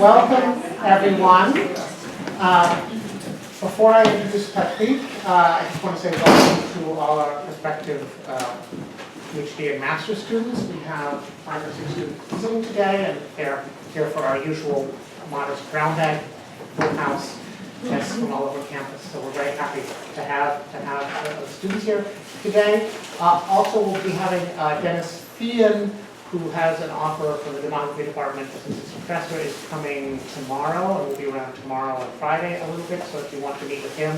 Welcome, everyone. Before I introduce Patrick, I just want to say welcome to all our prospective PhD and master's students. We have 5 or 6 students visiting today, and they're here for our usual modest brown bag full house tests from all over campus. So we're very happy to have students here today. Also, we'll be having Dennis Fian, who has an offer from the Demography department since his professor is coming tomorrow, and will be around tomorrow and Friday a little bit. So if you want to meet with him,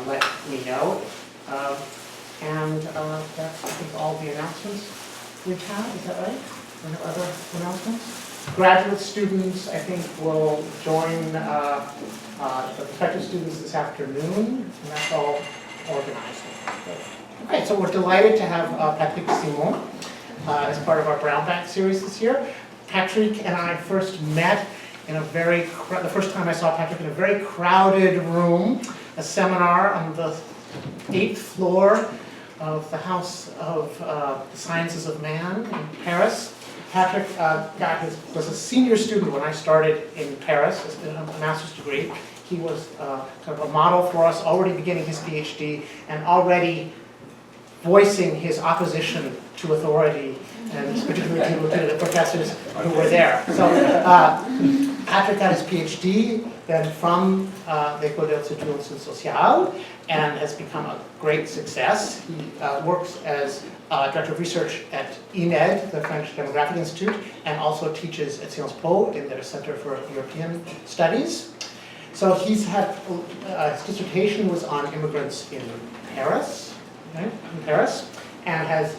let me know. That's, I think, all the announcements we have. Is that right? Do we have other announcements? Graduate students, I think, will join the prospective students this afternoon, and that's all organized. Okay, so we're delighted to have Patrick Simon as part of our Brown Bag series this year. Patrick and I first met in the first time I saw Patrick in a very crowded room, a seminar on the 8th floor of the House of the Sciences of Man in Paris. Patrick was a senior student when I started in Paris, a master's degree. He was kind of a model for us, already beginning his PhD and already voicing his opposition to authority, and particularly to the professors who were there. So Patrick got his PhD then from l'École des Sciences Sociales and has become a great success. He works as Director of Research at INED, the French Demographic Institute, and also teaches at Sciences Po in their Center for European Studies. So he's had, his dissertation was on immigrants in Paris, right? And has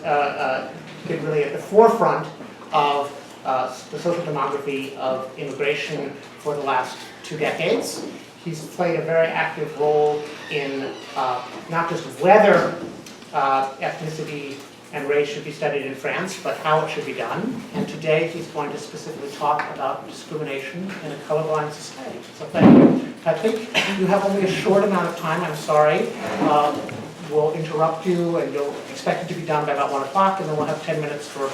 been really at the forefront of the social demography of immigration for the last 2 decades. He's played a very active role in not just whether ethnicity and race should be studied in France, but how it should be done. And today he's going to specifically talk about discrimination in a colorblind society. So thank you. Patrick, you have only a short amount of time, I'm sorry. We'll interrupt you, and you'll expect it to be done by about 1 o'clock, and then we'll have 10 minutes for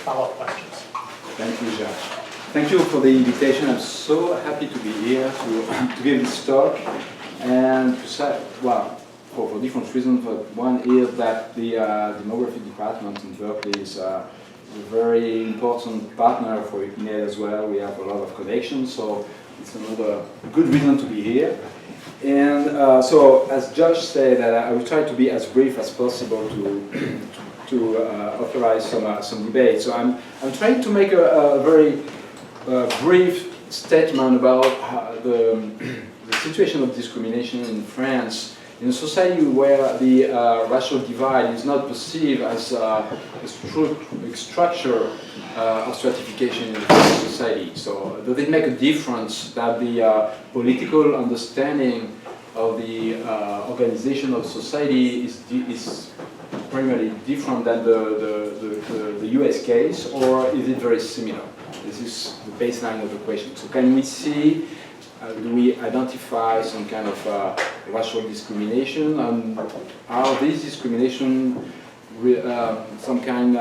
follow-up questions. Thank you, Jacques. Thank you for the invitation. I'm so happy to be here to give this talk, and to say, well, for different reasons. But one is that the Demography department in Berkeley is a very important partner for INED as well. We have a lot of connections, so it's another good reason to be here. And so, as Josh said, I will try to be as brief as possible to authorize some debate. So I'm trying to make a very brief statement about the situation of discrimination in France, in a society where the racial divide is not perceived as a structure of stratification in the French society. So does it make a difference that the political understanding of the organization of society is primarily different than the US case, or is it very similar? This is the baseline of the question. So can we see, do we identify some kind of racial discrimination, and are these discrimination some kind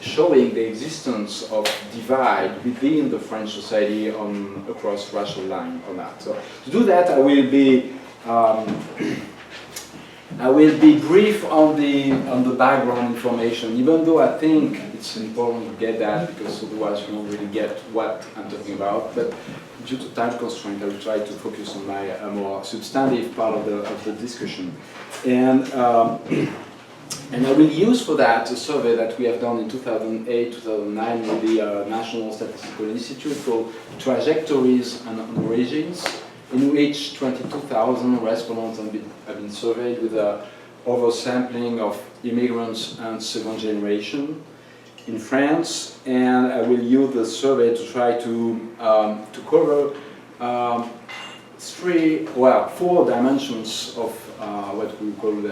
showing the existence of divide within the French society across racial line or not? So to do that, I will be brief on the background information, even though I think it's important to get that, because otherwise you don't really get what I'm talking about. But due to time constraint, I will try to focus on my more substantive part of the discussion. And I will use for that a survey that we have done in 2008-2009 with the National Statistical Institute called Trajectories and Origins, in which 22,000 respondents have been surveyed with an oversampling of immigrants and second generation in France. And I will use the survey to try to cover 4 dimensions of what we call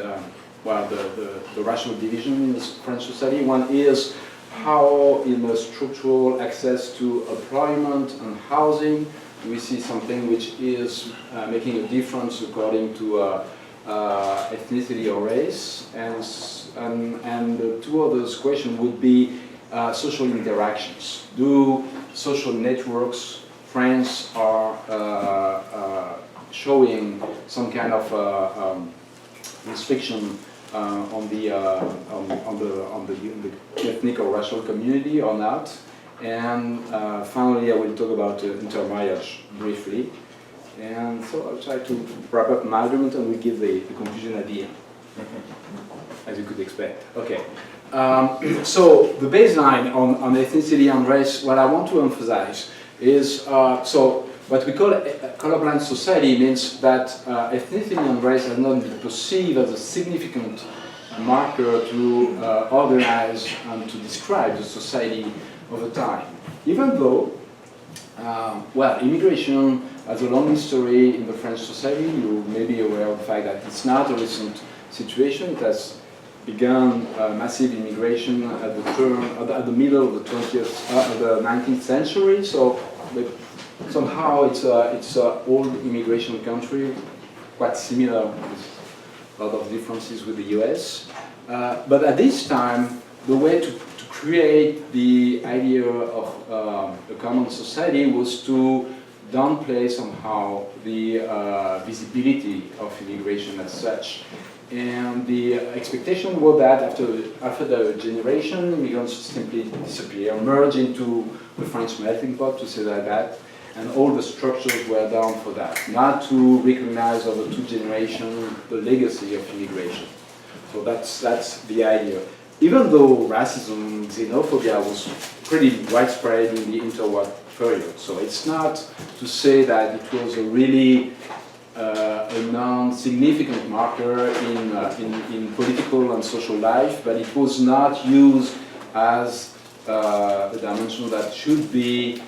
the racial division in the French society. One is how, in the structural access to employment and housing, we see something which is making a difference according to ethnicity or race. And the 2 other questions would be social interactions. Do social networks France are showing some kind of restriction on the ethnic or racial community or not. And finally, I will talk about intermarriage briefly. And so I'll try to wrap up my argument and we'll give the conclusion at the end, as you could expect. Okay. So the baseline on ethnicity and race, what I want to emphasize is, so what we call a colorblind society means that ethnicity and race are not perceived as a significant marker to organize and to describe the society over time. Even though, well, immigration has a long history in the French society. You may be aware of the fact that it's not a recent situation. It has begun massive immigration at the middle of the 19th century. So somehow it's an old immigration country, quite similar with a lot of differences with the US. But at this time, the way to create the idea of a common society was to downplay somehow the visibility of immigration as such. And the expectation was that after the generation, immigrants simply disappear, merge into the French melting pot, to say like that, and all the structures were down for that, not to recognize over 2 generations the legacy of immigration. So that's the idea. Even though racism, xenophobia was pretty widespread in the interwar period, so it's not to say that it was a really a non-significant marker in political and social life, but it was not used as a dimension that should be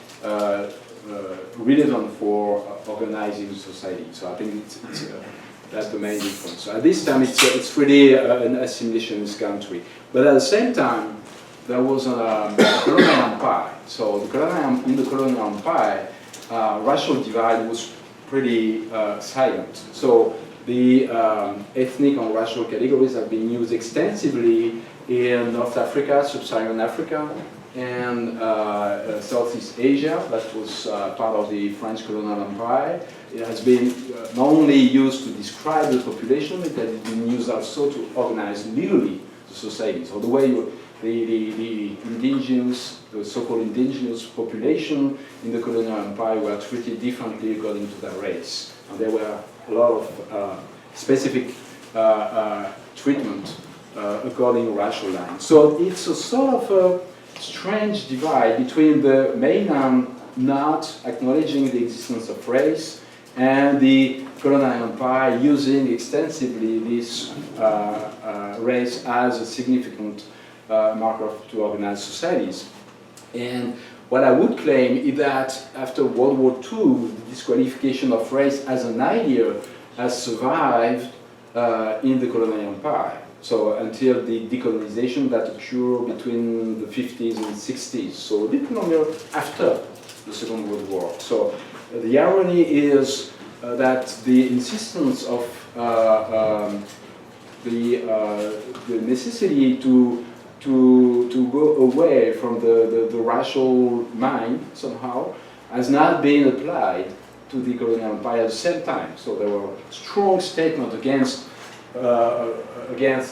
relevant for organizing society. So I think that's the main difference. So at this time, it's really an assimilationist country. But at the same time, there was a colonial empire. So in the colonial empire, racial divide was pretty silent. So the ethnic and racial categories have been used extensively in North Africa, Sub-Saharan Africa, and Southeast Asia. That was part of the French colonial empire. It has been not only used to describe the population, it has been used also to organize legally the society. So the way the indigenous, the so-called indigenous population in the colonial empire were treated differently according to their race. And there were a lot of specific treatment according to racial lines. So it's a sort of a strange divide between the mainland not acknowledging the existence of race and the colonial empire using extensively this race as a significant marker to organize societies. And what I would claim is that after World War II, the disqualification of race as an idea has survived in the colonial empire. So until the decolonization that occurred between the 50s and 60s, so a bit longer after the Second World War. So the irony is that the insistence of the necessity to go away from the racial mind somehow has not been applied to the colonial empire at the same time. So there were strong statements against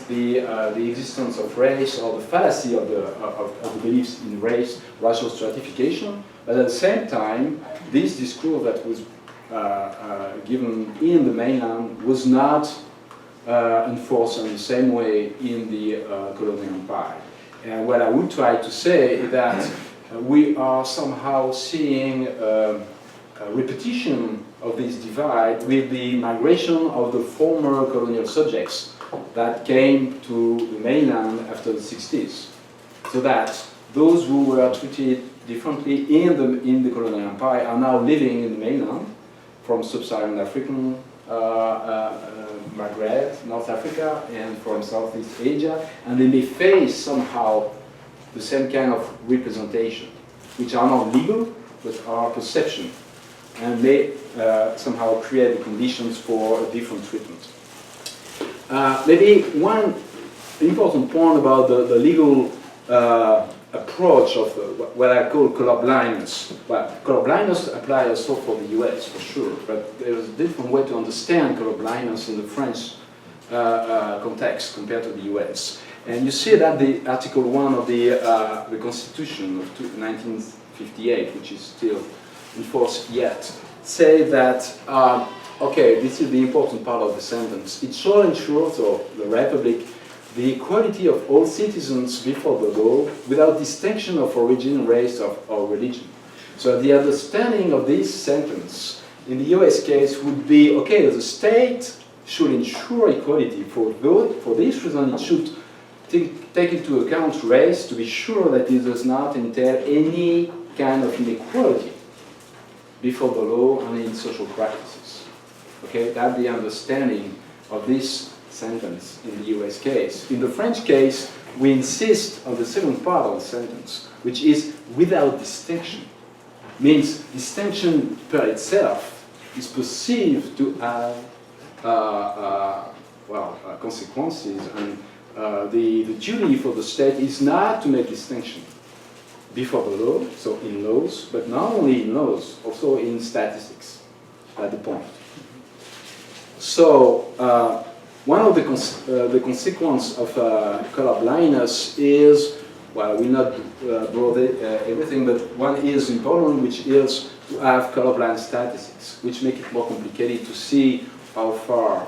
the existence of race or the fallacy of the beliefs in race, racial stratification. But at the same time, this discourse that was given in the mainland was not enforced in the same way in the colonial empire. And what I would try to say is that we are somehow seeing a repetition of this divide with the migration of the former colonial subjects that came to the mainland after the 60s. So that those who were treated differently in the colonial empire are now living in the mainland, from Sub-Saharan African, Maghreb, North Africa, and from Southeast Asia, and they may face somehow the same kind of representation, which are not legal, but are perception, and may somehow create the conditions for a different treatment. Maybe one important point about the legal approach of what I call colorblindness. Well, colorblindness applies also for the US, for sure, but there's a different way to understand colorblindness in the French context compared to the US. And you see that the Article 1 of the Constitution of 1958, which is still in force yet, say that, okay, this is the important part of the sentence. It shall ensure, so the Republic, the equality of all citizens before the law, without distinction of origin, race, or religion. So the understanding of this sentence in the US case would be, okay, the state should ensure equality. For this reason, it should take into account race to be sure that it does not entail any kind of inequality before the law and in social practices. Okay, that's the understanding of this sentence in the US case. In the French case, we insist on the second part of the sentence, which is without distinction. Means distinction per itself is perceived to have consequences, and the duty for the state is not to make distinction before the law, so in laws, but not only in laws, also in statistics, at the point. So, one of the consequences of color blindness is, well, I will not broad everything, but one is important, which is to have colorblind statistics, which make it more complicated to see how far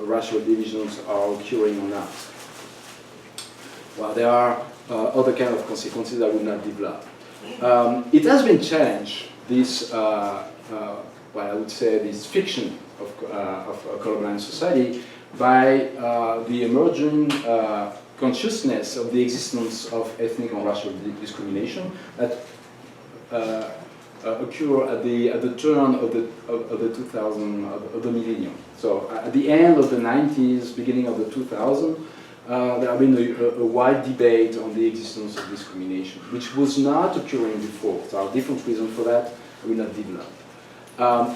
racial divisions are occurring or not. Well, there are other kind of consequences I will not develop. It has been challenged, this, well, I would say this fiction of a colorblind society by the emerging consciousness of the existence of ethnic and racial discrimination that occur at the turn of the millennium. So at the end of the 90s, beginning of the 2000s, there have been a wide debate on the existence of discrimination, which was not occurring before. There are different reasons for that. I will not develop.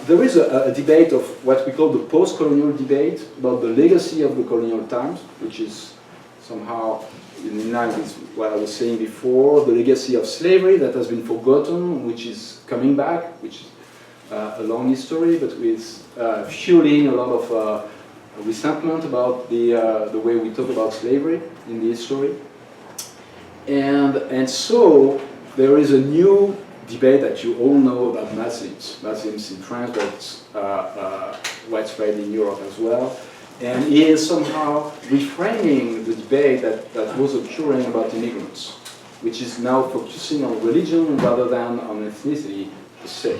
There is a debate of what we call the post-colonial debate about the legacy of the colonial times, which is somehow in line with what I was saying before, the legacy of slavery that has been forgotten, which is coming back, which is a long history, but with fueling a lot of resentment about the way we talk about slavery in the history. And so there is a new debate that you all know about Muslims. Muslims in France, but it's widespread in Europe as well. And he is somehow reframing the debate that was occurring about immigrants, which is now focusing on religion rather than on ethnicity per se.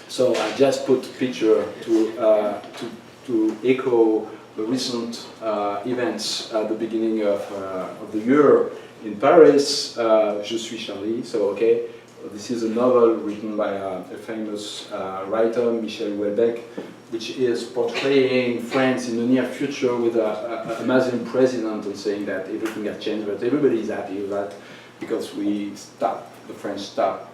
So I just put a picture to echo the recent events at the beginning of the year in Paris. Je suis Charlie. So okay, this is a novel written by a famous writer, Michel Houellebecq, which is portraying France in the near future with a Muslim president and saying that everything has changed, but everybody is happy with that because the French stopped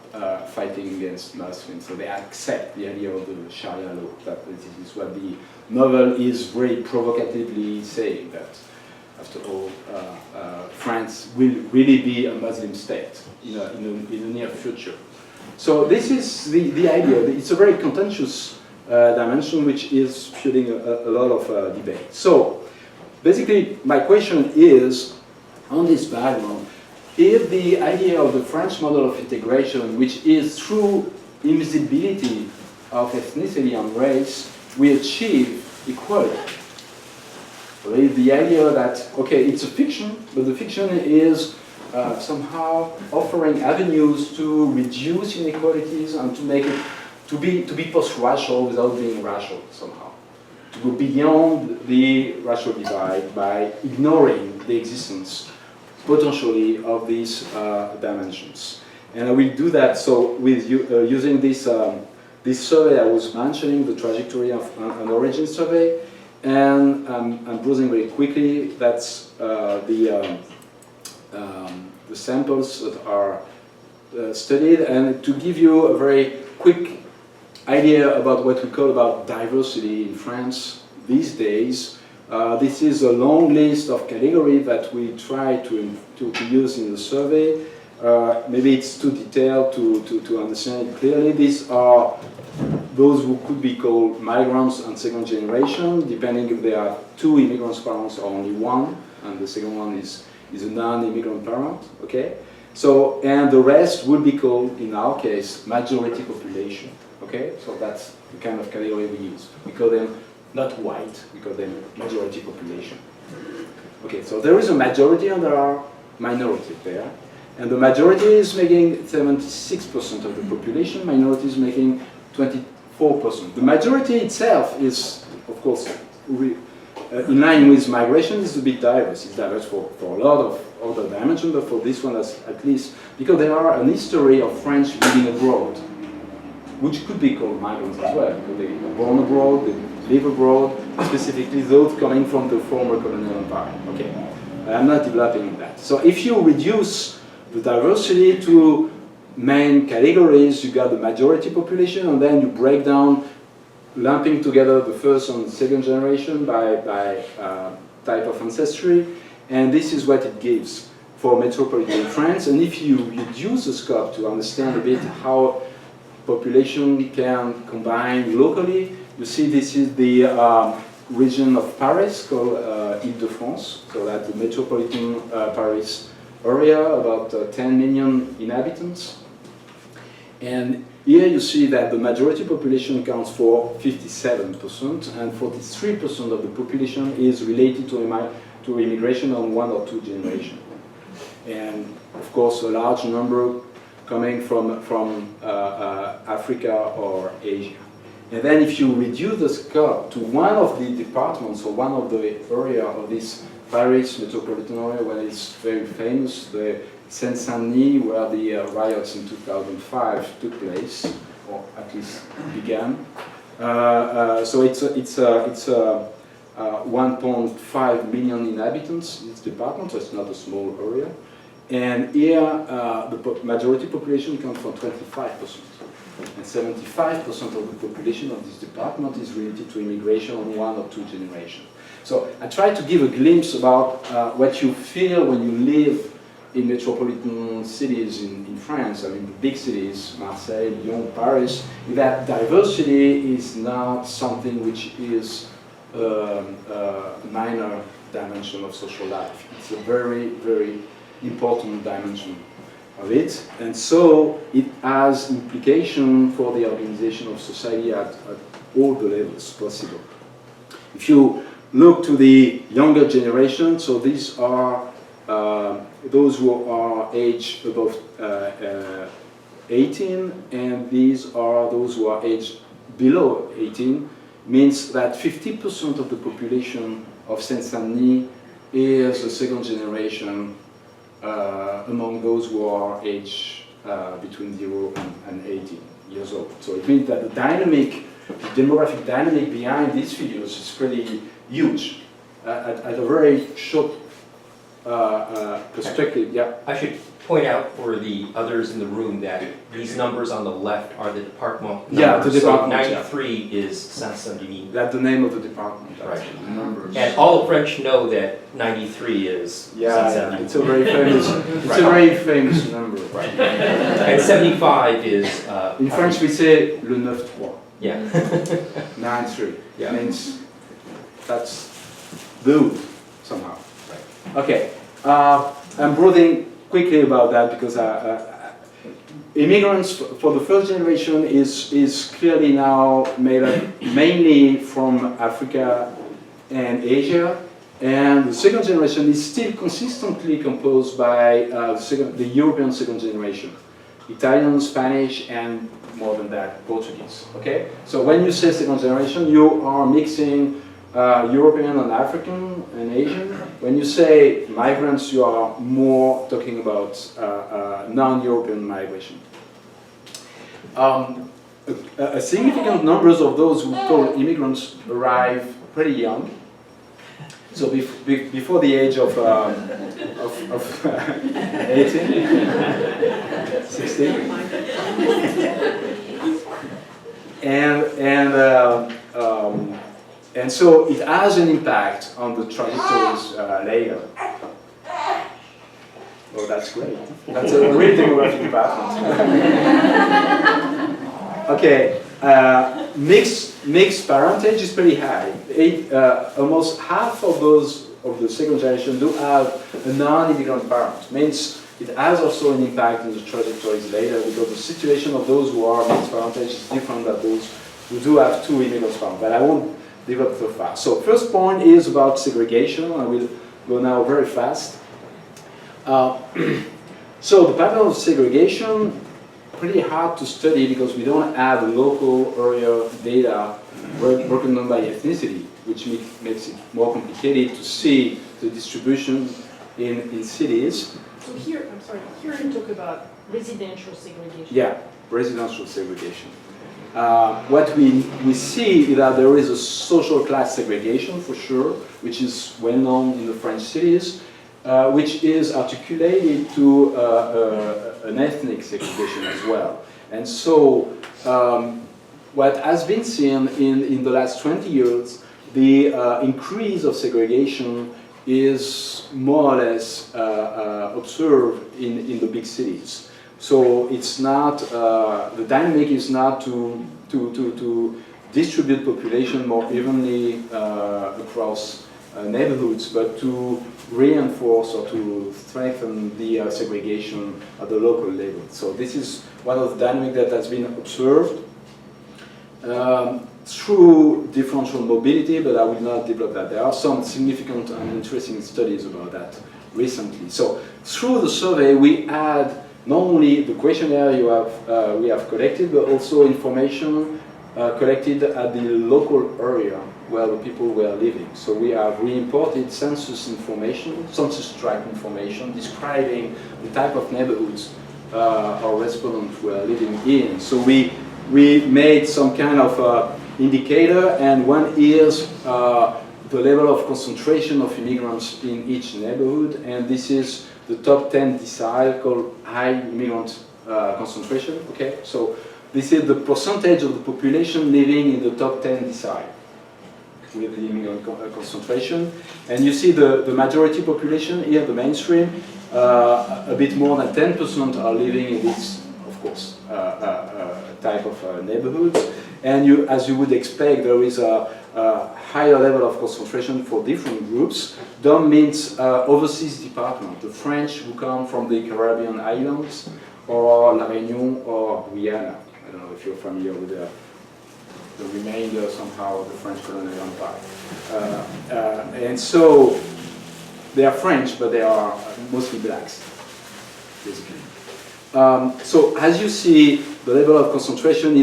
fighting against Muslims, so they accept the idea of the Sharia law. That this is what the novel is very provocatively saying, that after all, France will really be a Muslim state in the near future. So this is the idea. It's a very contentious dimension which is fueling a lot of debate. So basically my question is, on this background, if the idea of the French model of integration, which is through invisibility of ethnicity and race, we achieve equality. So the idea that, okay, it's a fiction, but the fiction is somehow offering avenues to reduce inequalities and to make it to be post-racial without being racial somehow. To go beyond the racial divide by ignoring the existence potentially of these dimensions. And I will do that so with using this survey I was mentioning, the trajectory of an origin survey, and I'm browsing very quickly. That's the samples that are studied, and to give you a very quick idea about what we call about diversity in France these days, This is a long list of categories that we try to use in the survey. Maybe it's too detailed to understand it clearly. These are those who could be called migrants and second generation, depending if there are two immigrants parents or only one, and the second one is a non-immigrant parent, okay? So, and the rest would be called, in our case, majority population, okay? So that's the kind of category we use. We call them not white, we call them majority population. Okay, so there is a majority and there are minorities there. And the majority is making 76% of the population, minority is making 24%. The majority itself is, of course, in line with migration, is a bit diverse. It's diverse for a lot of other dimensions, but for this one, at least, because there are an history of French living abroad, which could be called migrants as well, because they were born abroad, they live abroad, specifically those coming from the former colonial empire. Okay, I'm not developing that. So if you reduce the diversity to main categories, you got the majority population, and then you break down, lumping together the first and second generation by type of ancestry, and this is what it gives for metropolitan France. And if you reduce the scope to understand a bit how population can combine locally, you see this is the region of Paris called Île-de-France, so that's the metropolitan Paris area, about 10 million inhabitants. And here you see that the majority population accounts for 57%, and 43% of the population is related to immigration on one or two generations. And of course, a large number coming from Africa or Asia. And then if you reduce the scope to one of the departments or one of the area of this Paris metropolitan area, where it's very famous, the Seine-Saint-Denis, where the riots in 2005 took place, or at least began. So it's 1.5 million inhabitants, this department, so it's not a small area. And here, the majority population comes from 25%. And 75% of the population of this department is related to immigration on one or two generations. So I try to give a glimpse about what you feel when you live in metropolitan cities in France, I mean the big cities, Marseille, Lyon, Paris, that diversity is not something which is a minor dimension of social life. It's a very, very important dimension of it, and so it has implication for the organization of society at all the levels possible. If you look to the younger generation, so these are those who are aged above 18, and these are those who are aged below 18, means that 50% of the population of Seine-Saint-Denis is a second generation among those who are aged between 0 and 18 years old. So it means that the dynamic, the demographic dynamic behind these figures is pretty huge at a very short perspective. Yeah. I should point out for the others in the room that these numbers on the left are the department numbers. Yeah, the department. So 93 is Saint-Saint-Denis. That's the name of the department. Right. The numbers. And all the French know that 93 is Saint-Saint-Denis. It's a very famous. It's Right. a very famous number. Right. And 75 is. In French, we say le 9-3. Yeah. 9-3. Yeah. Means that's good somehow. Right. Okay. I'm brooding quickly about that because immigrants for the first generation is clearly now made up mainly from Africa and Asia, and the second generation is still consistently composed by the European second generation, Italian, Spanish, and more than that, Portuguese. Okay, so when you say second generation, you are mixing European and African and Asian. When you say migrants, you are more talking about non-European migration. A significant numbers of those who call immigrants arrive pretty young. So before the age of 18, 16. And so it has an impact on the trajectories later. Oh, that's great. That's a real demographic department. Okay, mixed parentage is pretty high. Almost half of those of the second generation do have a non-immigrant parent. Means it has also an impact on the trajectories later because the situation of those who are mixed parentage is different than those who do have two immigrant parents. But I won't develop so fast. So first point is about segregation. I will go now very fast. So the pattern of segregation, pretty hard to study because we don't have local area data broken down by ethnicity, which makes it more complicated to see the distribution in cities. So here, I'm sorry, here you talk about residential segregation. Yeah, residential segregation. What we see is that there is a social class segregation for sure, which is well known in the French cities, which is articulated to an ethnic segregation as well. And so what has been seen in the last 20 years, the increase of segregation is more or less observed in the big cities. So it's not, the dynamic is not to distribute population more evenly across neighborhoods, but to reinforce or to strengthen the segregation at the local level. So this is one of the dynamics that has been observed through differential mobility, but I will not develop that. There are some significant and interesting studies about that recently. So through the survey, we add not only the questionnaire we have collected, but also information collected at the local area where the people were living. So we have re-imported census information, census tract information describing the type of neighborhoods our respondents were living in. So we made some kind of indicator, and one is the level of concentration of immigrants in each neighborhood, and this is the top 10 decile called high immigrant concentration. Okay, so this is the percentage of the population living in the top 10 decile with the immigrant concentration. And you see the majority population here, the mainstream, a bit more than 10% are living in this, of course, type of neighborhoods. And as you would expect, there is a higher level of concentration for different groups. DOM means overseas department, the French who come from the Caribbean islands, or La Réunion or Guyana. I don't know if you're familiar with the remainder somehow of the French colonial empire. And so they are French, but they are mostly blacks, basically. So as you see, the level of concentration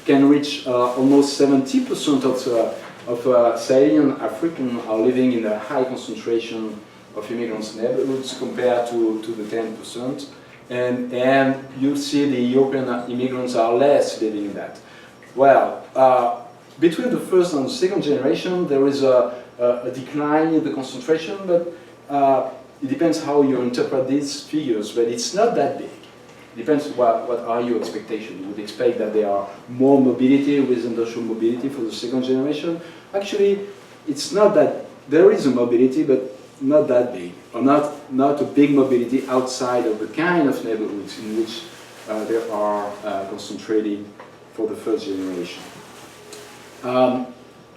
can reach almost 70% of Saharan Africans are living in a high concentration of immigrants neighborhoods compared to the 10%. And you see the European immigrants are less living in that. Well, between the first and the second generation, there is a decline in the concentration, but it depends how you interpret these figures, but it's not that big. Depends what are your expectations. You would expect that there are more mobility, residential mobility for the second generation. Actually, it's not that, there is a mobility, but not that big, or not a big mobility outside of the kind of neighborhoods in which there are concentrated for the first generation.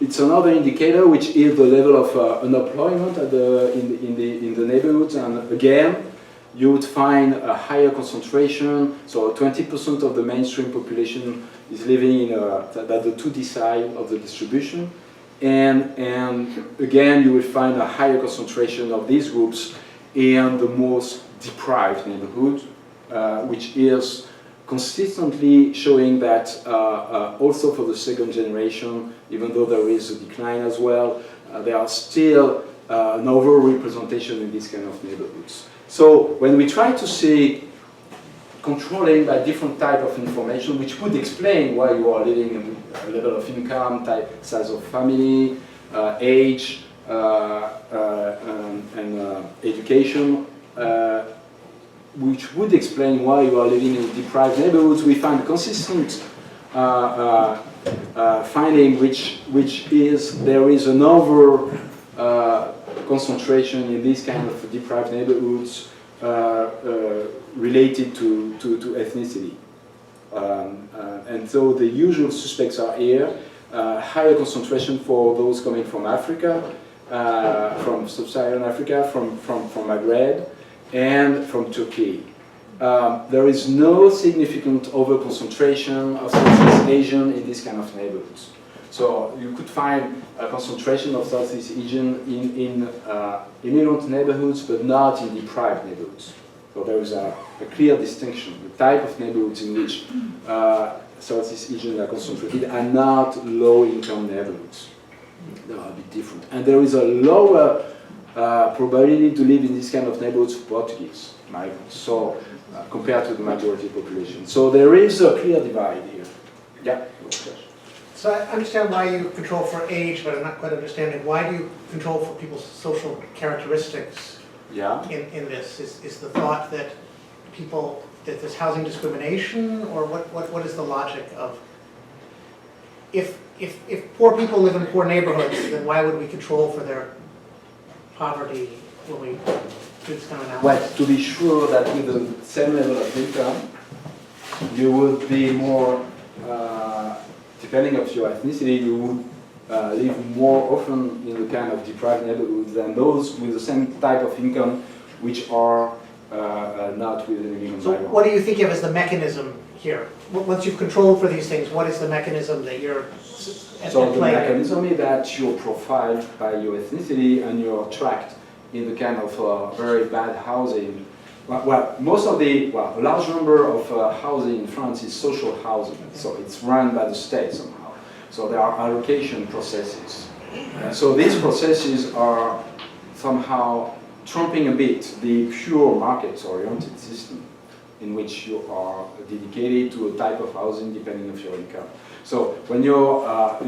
It's another indicator, which is the level of unemployment in the neighborhoods, and again, you would find a higher concentration. So 20% of the mainstream population is living in at the 2 decile of the distribution. And again, you will find a higher concentration of these groups in the most deprived neighborhood, which is consistently showing that also for the second generation, even though there is a decline as well, there are still an over-representation in these kind of neighborhoods. So when we try to see controlling by different type of information, which would explain why you are living in a level of income, type, size of family, age, and education, which would explain why you are living in deprived neighborhoods, we find consistent finding, which is there is an over concentration in these kind of deprived neighborhoods related to ethnicity. And so the usual suspects are here, higher concentration for those coming from Africa, from sub-Saharan Africa, from Maghreb, and from Turkey. There is no significant over-concentration of Southeast Asian in these kind of neighborhoods. So you could find a concentration of Southeast Asian in immigrant neighborhoods, but not in deprived neighborhoods. So there is a clear distinction. The type of neighborhoods in which Southeast Asian are concentrated are not low-income neighborhoods. They are a bit different. And there is a lower probability to live in this kind of neighborhoods for Portuguese migrants, so compared to the majority population. So there is a clear divide here. Yeah. So I understand why you control for age, but I'm not quite understanding why do you control for people's social characteristics? Yeah. In this is the thought that that there's housing discrimination, or what is the logic of if poor people live in poor neighborhoods, then why would we control for their poverty when we do this kind of analysis? Well, to be sure that with the same level of income, you would be more, depending on your ethnicity, you would live more often in the kind of deprived neighborhoods than those with the same type of income, which are not within the income So background. what do you think of as the mechanism here? Once you've controlled for these things, what is the mechanism that you're at So the play? mechanism is that you're profiled by your ethnicity and you're tracked in the kind of very bad housing. Well, a large number of housing in France is social housing, so it's run by the state somehow. So there are allocation processes. So these processes are somehow trumping a bit the pure market-oriented system in which you are dedicated to a type of housing depending on your income. So when you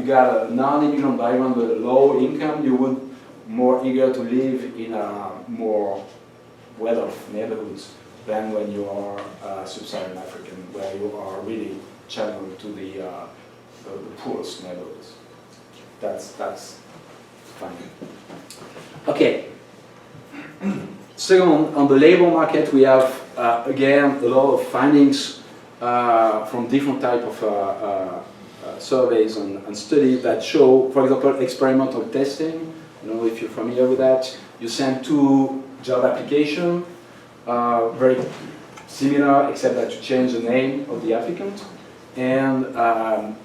got a non-immigrant background with a low income, you would more eager to live in a more well-off neighborhoods than when you are sub-Saharan African, where you are really channeled to the poorest neighborhoods. That's fine. Okay. Second, on the labor market, we have again a lot of findings from different type of surveys and studies that show, for example, experimental testing. I don't know if you're familiar with that. You send 2 job applications, very similar, except that you change the name of the applicant. And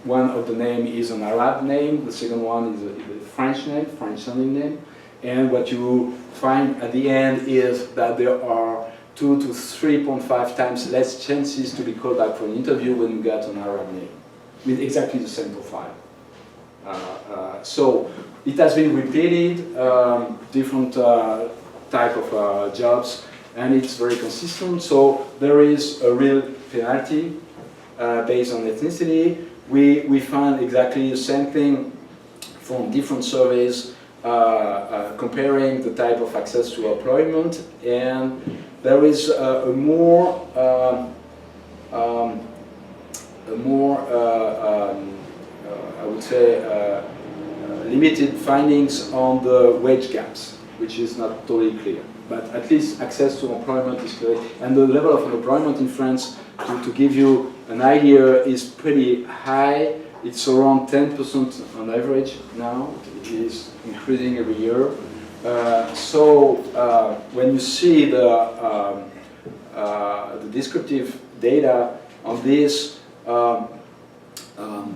one of the name is an Arab name, the second one is a French name, French sounding name. And what you find at the end is that there are 2 to 3.5 times less chances to be called back for an interview when you get an Arab name, with exactly the same profile. So it has been repeated, different type of jobs, and it's very consistent. So there is a real penalty based on ethnicity. We find exactly the same thing from different surveys comparing the type of access to employment, and there is a more I would say limited findings on the wage gaps, which is not totally clear. But at least access to employment is clear. And the level of unemployment in France, to give you an idea, is pretty high. It's around 10% on average now. It is increasing every year. When you see the descriptive data on this,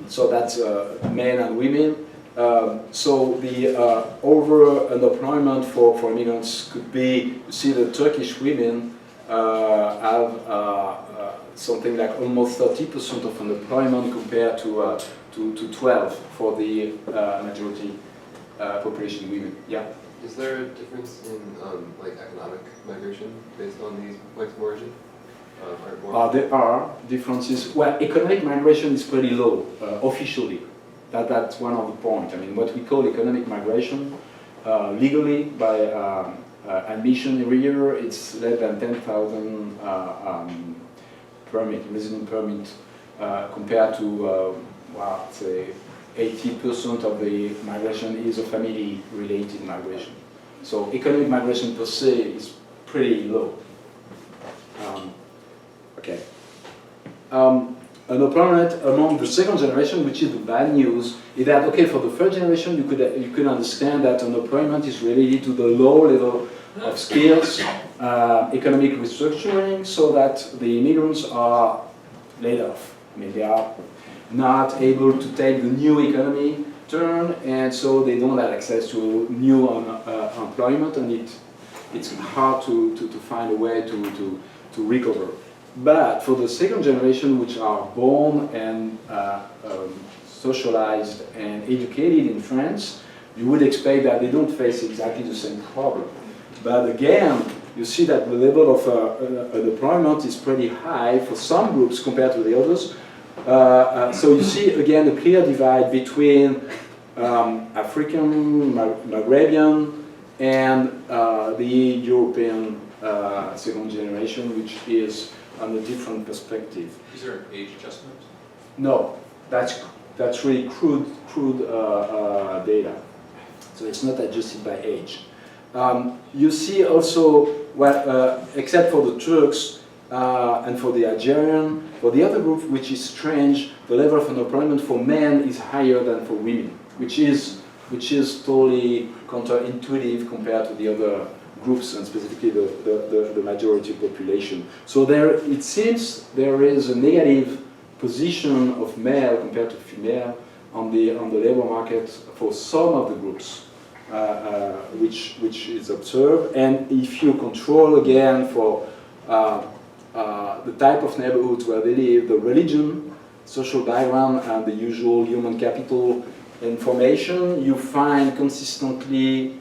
so that's men and women. So the over-unemployment for immigrants could be, you see the Turkish women have something like almost 30% of unemployment compared to 12 for the majority population women. Yeah. Is there a difference in like economic migration based on these points of origin? There are differences. Well, economic migration is pretty low officially. That's one of the points. I mean, what we call economic migration, legally by admission every year, it's less than 10,000 resident permit compared to, well, say 80% of the migration is a family-related migration. So economic migration per se is pretty low. Okay. Unemployment among the second generation, which is the bad news, is that, okay, for the third generation, you could understand that unemployment is related to the low level of skills, economic restructuring, so that the immigrants are laid off. I mean, they are not able to take the new economy turn, and so they don't have access to new employment, and it's hard to find a way to recover. But for the second generation, which are born and socialized and educated in France, you would expect that they don't face exactly the same problem. But again, you see that the level of unemployment is pretty high for some groups compared to the others. So you see again a clear divide between African, Maghrebian, and the European second generation, which is on a different perspective. Is there an age adjustment? No, that's really crude data. So it's not adjusted by age. You see also, well, except for the Turks and for the Algerian, for the other group, which is strange, the level of unemployment for men is higher than for women, which is totally counterintuitive compared to the other groups and specifically the majority population. So it seems there is a negative position of male compared to female on the labor market for some of the groups, which is observed. And if you control again for the type of neighborhoods where they live, the religion, social background, and the usual human capital information, you find consistently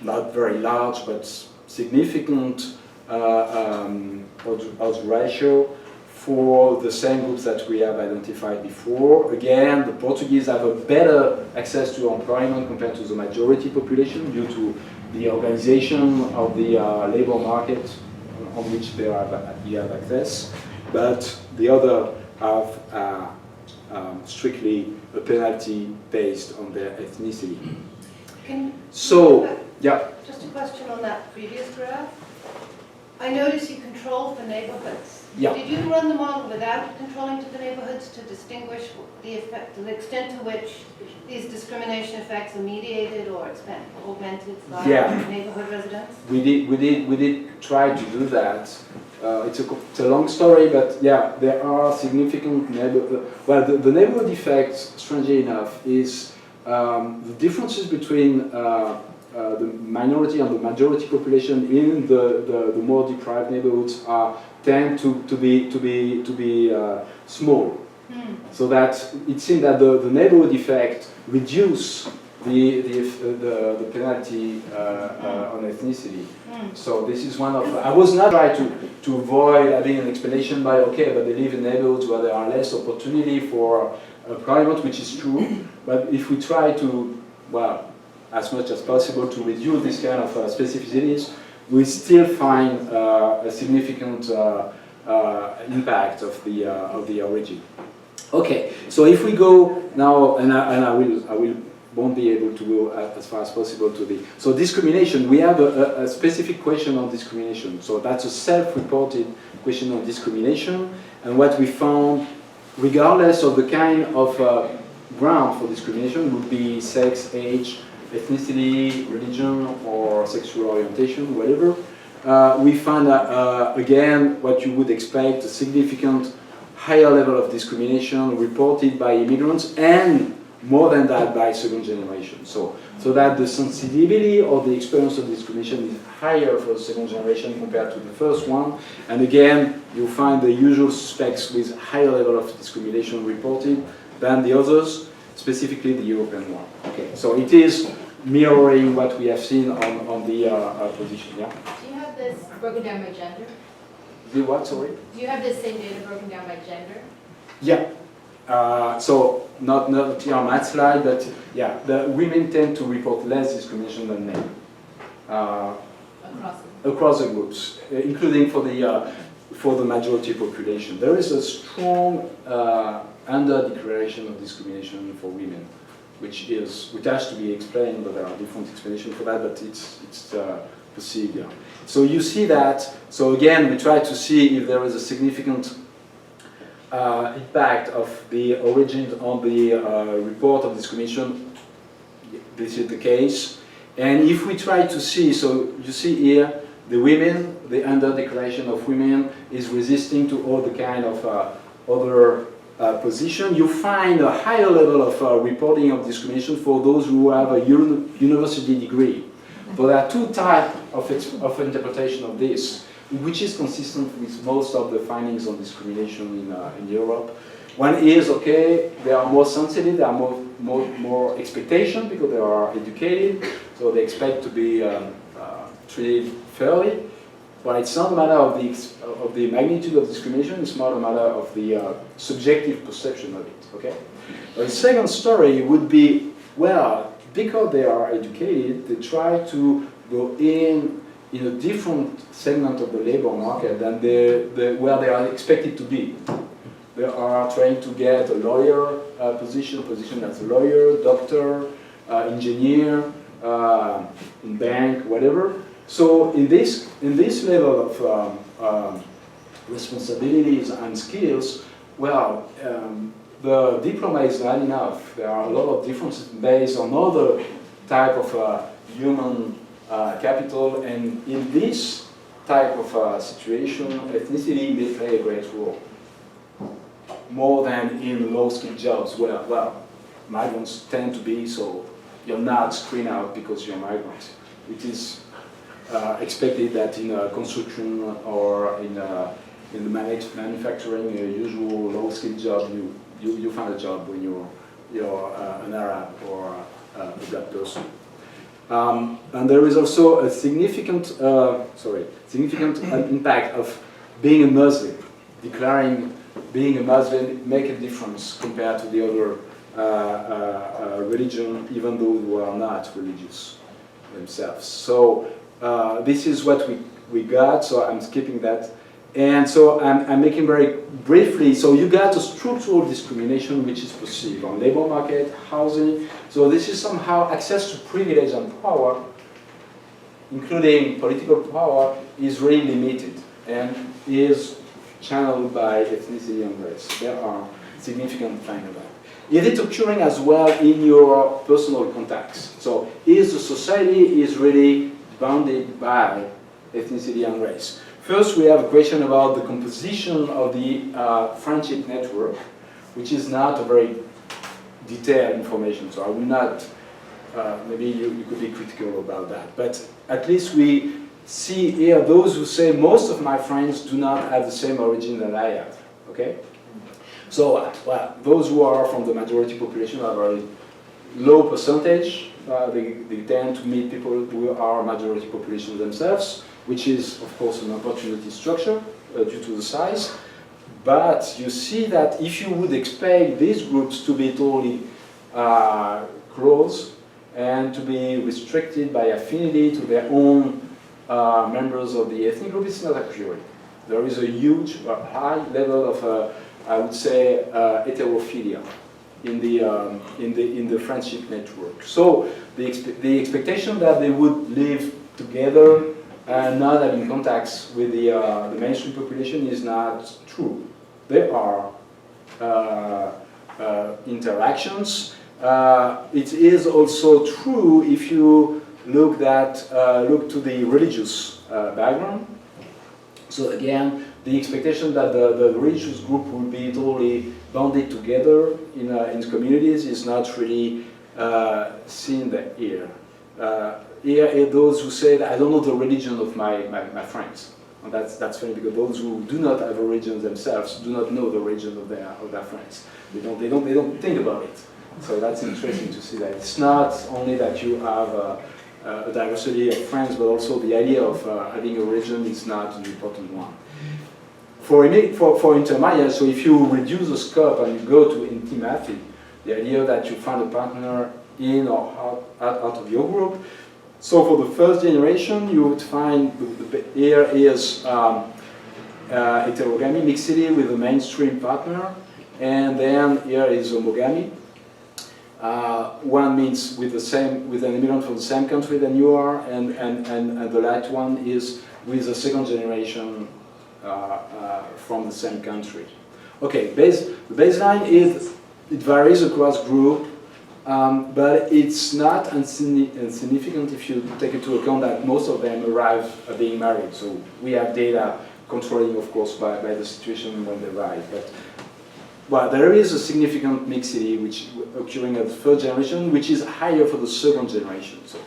not very large but significant odds ratio for the same groups that we have identified before. Again, the Portuguese have a better access to employment compared to the majority population due to the organization of the labor market on which they have access, but the other have strictly a penalty based on their ethnicity. Yeah. Just a question on that previous graph. I notice you control for neighborhoods. Yeah. Did you run the model without controlling to the neighborhoods to distinguish the extent to which these discrimination effects are mediated or augmented by neighborhood residents? We did try to do that. It's a long story, but yeah, there are significant neighborhood. Well, the neighborhood effect, strangely enough, is the differences between the minority and the majority population in the more deprived neighborhoods tend to be small. So that it seems that the neighborhood effect reduce the penalty on ethnicity. So this is one of, I was not trying to avoid having an explanation by, okay, but they live in neighborhoods where there are less opportunity for employment, which is true, but if we try to, well, as much as possible to reduce this kind of specificities, we still find a significant impact of the origin. Okay, so if we go now, and I won't be able to go as far as possible to the, so discrimination, we have a specific question on discrimination. So that's a self-reported question on discrimination, and what we found, regardless of the kind of ground for discrimination, would be sex, age, ethnicity, religion, or sexual orientation, whatever. We find, again, what you would expect, a significant higher level of discrimination reported by immigrants, and more than that by second generation. So that the sensitivity or the experience of discrimination is higher for the second generation compared to the first one. And again, you find the usual suspects with higher level of discrimination reported than the others, specifically the European one. Okay, so it is mirroring what we have seen on the position. Yeah. Do you have this broken down by gender? The what, sorry? Do you have this same data broken down by gender? Yeah. So not here on that slide, but yeah, the women tend to report less discrimination than men Across across the groups, including for the for the majority population. There is a strong under-declaration of discrimination for women, which has to be explained, but there are different explanations for that, but it's perceived. Yeah. So you see that. So again, we try to see if there is a significant impact of the origin on the report of discrimination. This is the case. And if we try to see, so you see here, the women, the under-declaration of women is resisting to all the kind of other position. You find a higher level of reporting of discrimination for those who have a university degree. So there are two types of interpretation of this, which is consistent with most of the findings on discrimination in Europe. One is, okay, they are more sensitive, they are more expectation because they are educated, so they expect to be treated fairly. But it's not a matter of the magnitude of discrimination, it's more a matter of the subjective perception of it, okay? The second story would be, well, because they are educated, they try to go in a different segment of the labor market than where they are expected to be. They are trying to get a lawyer position as a lawyer, doctor, engineer, in bank, whatever. So in this level of responsibilities and skills, well, the diploma is not enough. There are a lot of differences based on other type of human capital, and in this type of situation, ethnicity may play a great role. More than in low-skilled jobs where, well, migrants tend to be, so you're not screened out because you're a migrant. It is expected that in construction or in the manufacturing, a usual low-skilled job, you find a job when you're an Arab or a black person. And there is also a significant impact of being a Muslim. Declaring being a Muslim make a difference compared to the other religion, even though they are not religious themselves. So this is what we got, so I'm skipping that. And so I'm making very briefly, so you got a structural discrimination which is perceived on labor market, housing. So this is somehow access to privilege and power, including political power, is really limited and is channeled by ethnicity and race. There are significant findings of that. Is it occurring as well in your personal contacts? So is the society is really bounded by ethnicity and race? First, we have a question about the composition of the friendship network, which is not a very detailed information, so I will not, maybe you could be critical about that. But at least we see here those who say most of my friends do not have the same origin that I have, okay? So, well, those who are from the majority population are very low percentage. They tend to meet people who are majority population themselves, which is, of course, an opportunity structure due to the size. But you see that if you would expect these groups to be totally close and to be restricted by affinity to their own members of the ethnic group, it's not accurate. There is a huge, high level of, I would say, heterophilia in the friendship network. So the expectation that they would live together and not having contacts with the mainstream population is not true. There are interactions. It is also true if you look to the religious background. So again, the expectation that the religious group will be totally bonded together in communities is not really seen here. Here are those who say that I don't know the religion of my friends. And that's funny because those who do not have a religion themselves do not know the religion of their friends. They don't think about it. So that's interesting to see that it's not only that you have a diversity of friends, but also the idea of having a religion is not an important one. For intermarriage, so if you reduce the scope and you go to intimacy, the idea that you find a partner in or out of your group. So for the first generation, you would find here is heterogamy, mixity with a mainstream partner, and then here is homogamy. One means with an immigrant from the same country than you are, and the last one is with a second generation from the same country. Okay, the baseline is, it varies across group, but it's not insignificant if you take into account that most of them arrive being married. So we have data controlling, of course, by the situation when they arrive. But well, there is a significant mixity which occurring at the third generation, which is higher for the second generation. So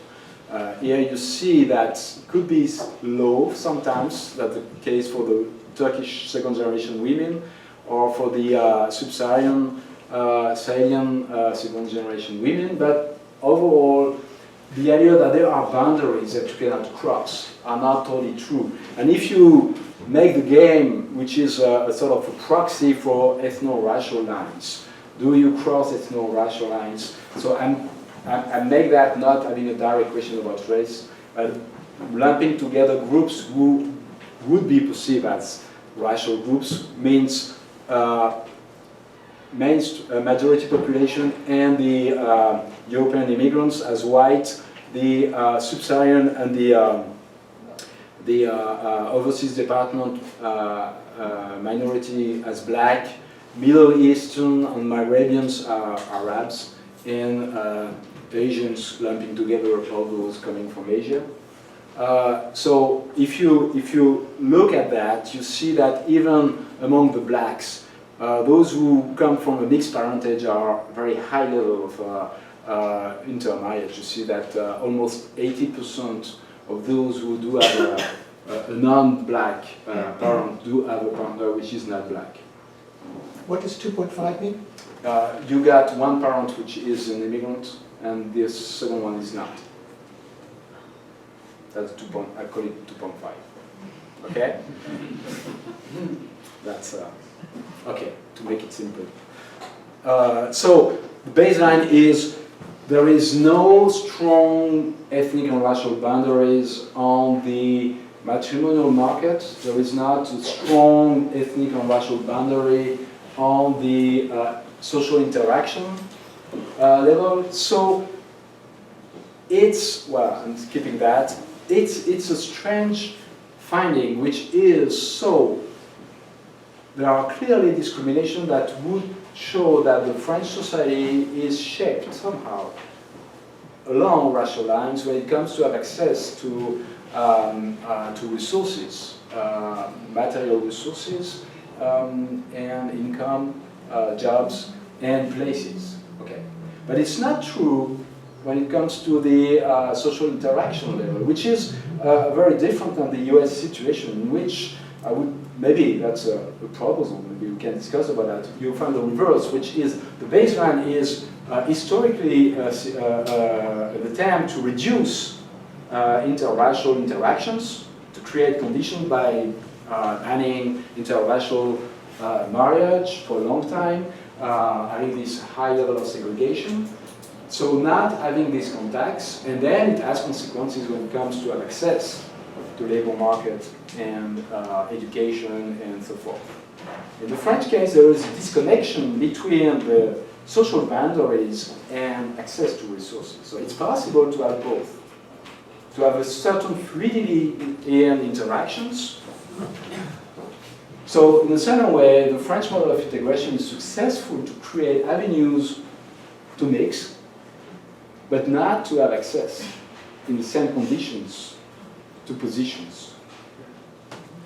here you see that it could be low sometimes. That's the case for the Turkish second generation women, or for the sub-Saharan second generation women. But overall, the idea that there are boundaries that you cannot cross are not totally true. And if you make the game, which is a sort of a proxy for ethno-racial lines, do you cross ethno-racial lines? So I make that not having a direct question about race, but lumping together groups who would be perceived as racial groups means majority population and the European immigrants as white, the sub-Saharan and the overseas department minority as black, Middle Eastern and Maghrebians are Arabs, and Asians lumping together all those coming from Asia. So if you look at that, you see that even among the blacks, those who come from a mixed parentage are very high level of intermarriage. You see that almost 80% of those who do have a non-black parent do have a partner which is not black. What does 2.5 mean? You got one parent which is an immigrant, and the second one is not. That's I call it 2.5. Okay? That's okay, to make it simple. So the baseline is there is no strong ethnic and racial boundaries on the matrimonial market. There is not a strong ethnic and racial boundary on the social interaction level. So it's, well, I'm skipping that. It's a strange finding, which is so. There are clearly discrimination that would show that the French society is shaped somehow along racial lines when it comes to have access to resources, material resources, and income, jobs, and places. Okay, but it's not true when it comes to the social interaction level, which is very different than the US situation, in which I would, maybe that's a proposal, maybe we can discuss about that. You find the reverse, which is the baseline is historically an attempt to reduce interracial interactions, to create conditions by banning interracial marriage for a long time, having this high level of segregation. So not having these contacts, and then it has consequences when it comes to have access to labor market and education and so forth. In the French case, there is a disconnection between the social boundaries and access to resources. So it's possible to have both. To have a certain fluidity in interactions. So in a certain way, the French model of integration is successful to create avenues to mix, but not to have access in the same conditions to positions.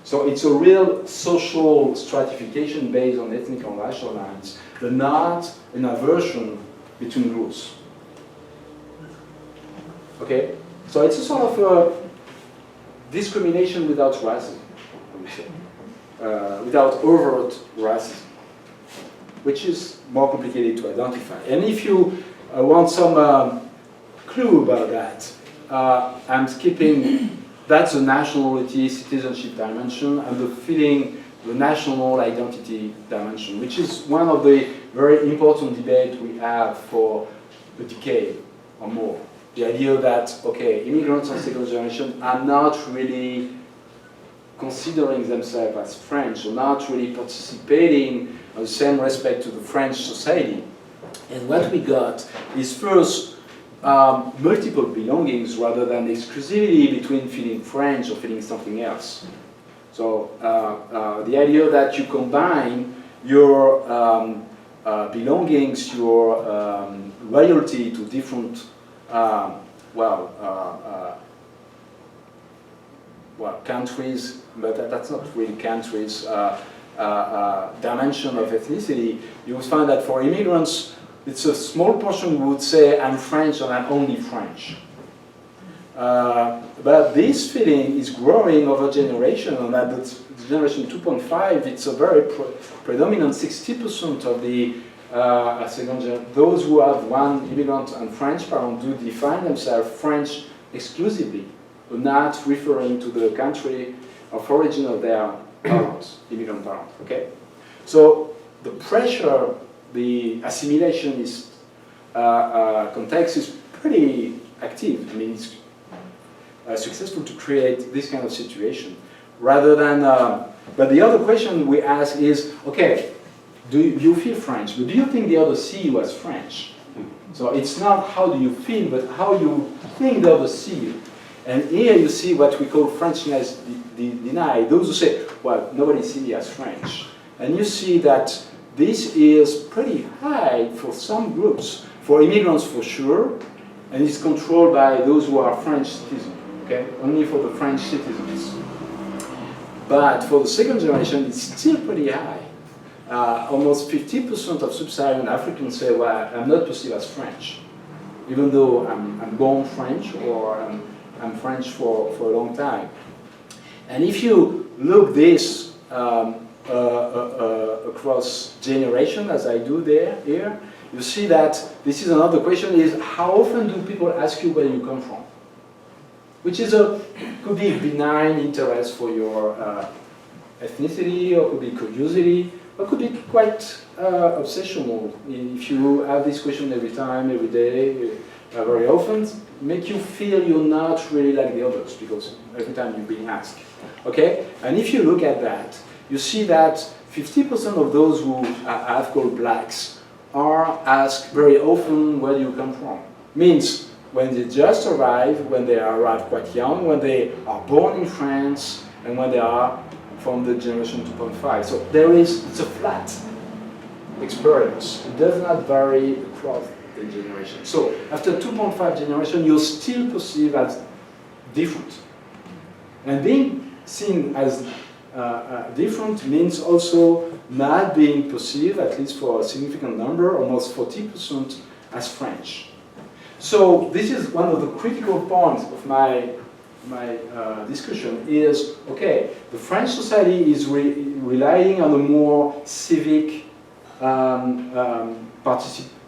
So it's a real social stratification based on ethnic and racial lines, but not an aversion between groups. Okay? So it's a sort of a discrimination without racism, I would say. Without overt racism, which is more complicated to identify. And if you want some clue about that, I'm skipping, that's the nationality, citizenship dimension, and the feeling, the national identity dimension, which is one of the very important debates we have for a decade or more. The idea that, okay, immigrants and second generation are not really considering themselves as French or not really participating on the same respect to the French society. And what we got is first multiple belongings rather than exclusivity between feeling French or feeling something else. So the idea that you combine your belongings, your loyalty to different, countries, but that's not really countries, dimension of ethnicity, you will find that for immigrants, it's a small portion who would say, I'm French and I'm only French. But this feeling is growing over generation, and at the generation 2.5, it's a very predominant 60% of the second generation. Those who have one immigrant and French parent do define themselves French exclusively, but not referring to the country of origin of their parents, immigrant parents. Okay, so the pressure, the assimilation is context is pretty active. I mean, it's successful to create this kind of situation, rather than. But the other question we ask is, okay, do you feel French? But do you think the other see you as French? So it's not how do you feel, but how you think the other see you. And here you see what we call Frenchness denied. Those who say, well, nobody sees me as French. And you see that this is pretty high for some groups, for immigrants for sure, and it's controlled by those who are French citizens, okay? Only for the French citizens. But for the second generation, it's still pretty high. Almost 50% of sub-Saharan Africans say, well, I'm not perceived as French, even though I'm born French or I'm French for a long time. And if you look this across generation, as I do here, you see that this is another question: is how often do people ask you where you come from? Which is could be benign interest for your ethnicity, or could be curiosity, or could be quite obsessional. If you have this question every time, every day, very often, make you feel you're not really like the others, because every time you're being asked. Okay? And if you look at that, you see that 50% of those who are called blacks are asked very often, where do you come from? Means when they just arrive, when they arrive quite young, when they are born in France, and when they are from the generation 2.5. So it's a flat experience. It does not vary across the generation. So after 2.5 generation, you're still perceived as different. And being seen as different means also not being perceived, at least for a significant number, almost 40%, as French. So this is one of the critical points of my discussion is, okay, the French society is relying on a more civic